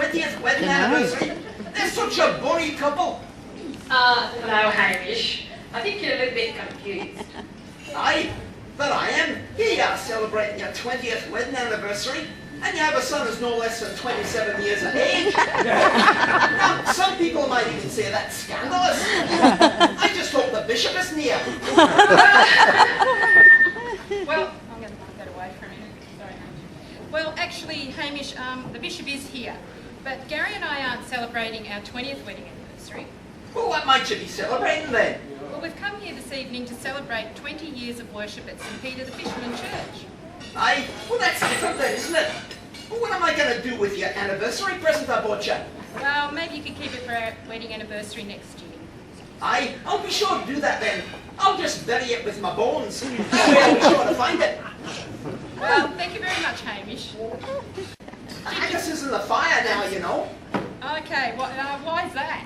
20th wedding anniversary. They're such a bonny couple. No, Hamish. I think you're a little bit confused. Aye, but I am. Here you are celebrating your 20th wedding anniversary, and you have a son who's no less than 27 years of age. Now, some people might even say that's scandalous. I just hope the bishop isn't here. Well, I'm going to move that away for a minute. Sorry, Hamish. Well, actually, Hamish, the bishop is here, but Gary and I aren't celebrating our 20th wedding anniversary. Well, what might you be celebrating then? Well, we've come here this evening to celebrate 20 years of worship at St. Peter the Fisherman Church. Aye, well that's different then, isn't it? Well, what am I going to do with your anniversary present I bought you? Well, maybe you could keep it for our wedding anniversary next year. Aye, I'll be sure to do that then. I'll just bury it with my bones. That way I'll be sure to find it. Well, thank you very much, Hamish. Haggis is in the fire now, you know. Okay, why is that?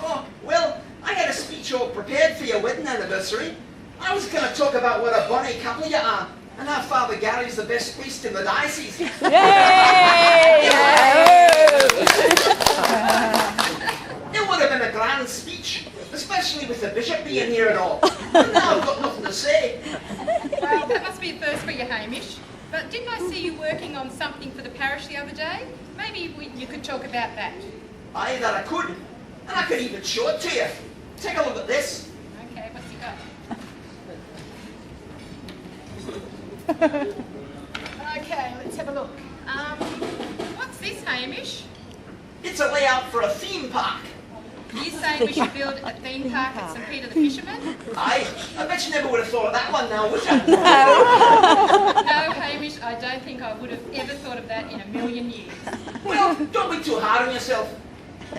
Oh, well, I had a speech all prepared for your wedding anniversary. I was going to talk about what a bonny couple you are, and how Father Gary's the best priest in the diocese. Yay! It would have been a grand speech, especially with the bishop being here and all. But now I've got nothing to say. Well, that must be a first for you, Hamish. But didn't I see you working on something for the parish the other day? Maybe you could talk about that. Aye, that I could. And I could even show it to you. Take a look at this. Okay, what's he got? Okay, let's have a look. What's this, Hamish? It's a layout for a theme park. Are you saying we should build a theme park at St. Peter the Fisherman? Aye, I bet you never would have thought of that one now, would you? No, Hamish, I don't think I would have ever thought of that in a million years. Well, don't be too hard on yourself.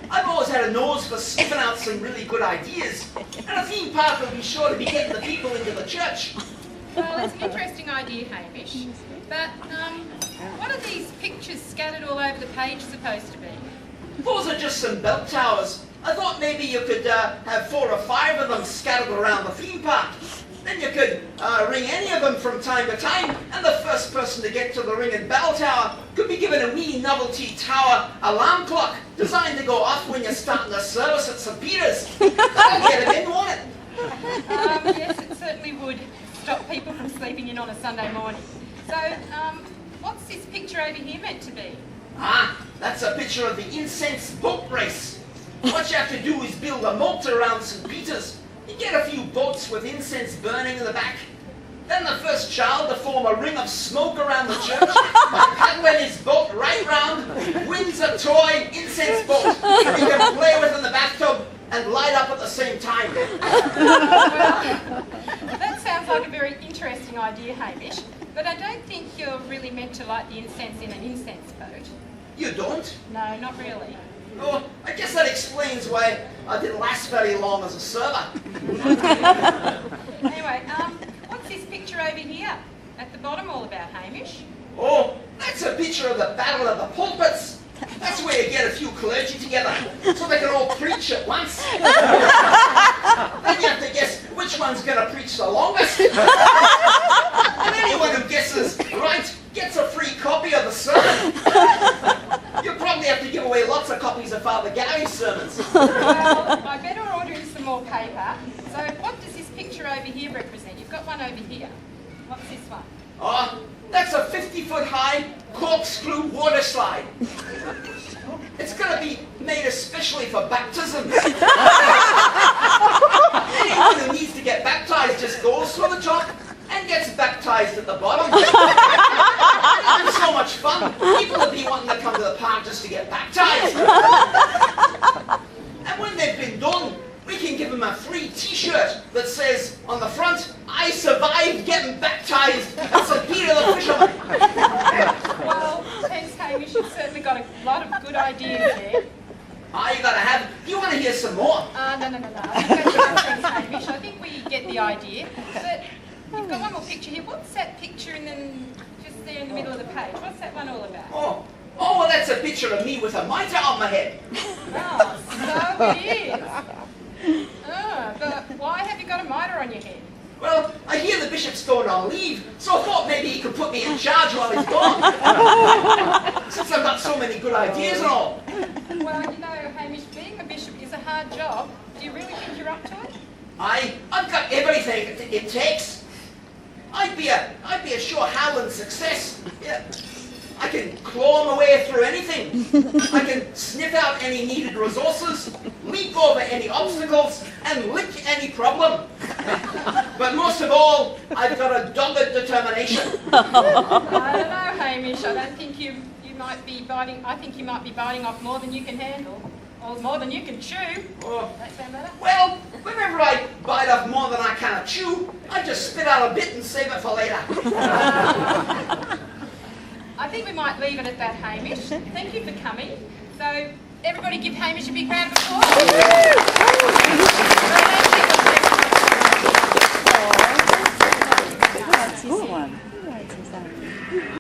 I've always had a nose for sniffing out some really good ideas, and a theme park will be sure to be getting the people into the church. Well, it's an interesting idea, Hamish, but what are these pictures scattered all over the page supposed to be? Those are just some bell towers. I thought maybe you could have 4 or 5 of them scattered around the theme park. Then you could ring any of them from time to time, and the first person to get to the ringing bell tower could be given a wee novelty tower alarm clock designed to go off when you're starting the service at St. Peter's. That'll get it in, won't it? Yes, it certainly would stop people from sleeping in on a Sunday morning. So, what's this picture over here meant to be? Ah, that's a picture of the incense boat race. What you have to do is build a moat around St. Peter's. You get a few boats with incense burning in the back. Then the first child to form a ring of smoke around the church, and when his boat right round, wins a toy incense boat that he can play with in the bathtub and light up at the same time. Well, that sounds like a very interesting idea, Hamish, but I don't think you're really meant to light the incense in an incense boat. You don't? No, not really. Oh, I guess that explains why I didn't last very long as a server. Anyway, what's this picture over here at the bottom all about, Hamish? Oh, that's a picture of the Battle of the Pulpits. That's where you get a few clergy together so they can all preach at once. Then you have to guess which one's going to preach the longest. And anyone who guesses right gets a free copy of the sermon. You'll probably have to give away lots of copies of Father Gary's sermons. Well, I better order in some more paper. So what does this picture over here represent? You've got one over here. What's this one? Oh, that's a 50-foot high corkscrew water slide. It's going to be made especially for baptisms. Anyone who needs to get baptized just goes through the top and gets baptized at the bottom. It's so much fun. People will be wanting to come to the park just to get baptized. And when they've been done, we can give them a free t-shirt that says on the front, "I survived getting baptized at St. Peter the Fisherman." Well, thanks, Hamish. You've certainly got a lot of good ideas there. You gotta have. Do you want to hear some more? No. I think that's enough, thanks, Hamish. I think we get the idea. But you've got one more picture here. What's that picture in just there in the middle of the page? What's that one all about? Oh, well, that's a picture of me with a mitre on my head. Oh, so it is. But why have you got a mitre on your head? Well, I hear the bishop's going on leave, so I thought maybe he could put me in charge while he's gone. Since I've got so many good ideas and all. Well, you know, Hamish, being a bishop is a hard job. Do you really think you're up to it? I've got everything it takes. I'd be a sure howling success. Yeah. I can claw my way through anything. I can sniff out any needed resources, leap over any obstacles, and lick any problem. But most of all, I've got a dogged determination. I don't know, Hamish. I don't think you might be biting. I think you might be biting off more than you can handle, or more than you can chew. Oh. That sound better? Well, whenever I bite off more than I can chew, I just spit out a bit and save it for later. I think we might leave it at that, Hamish. Thank you for coming. So, everybody give Hamish a big round of applause. That's a good one.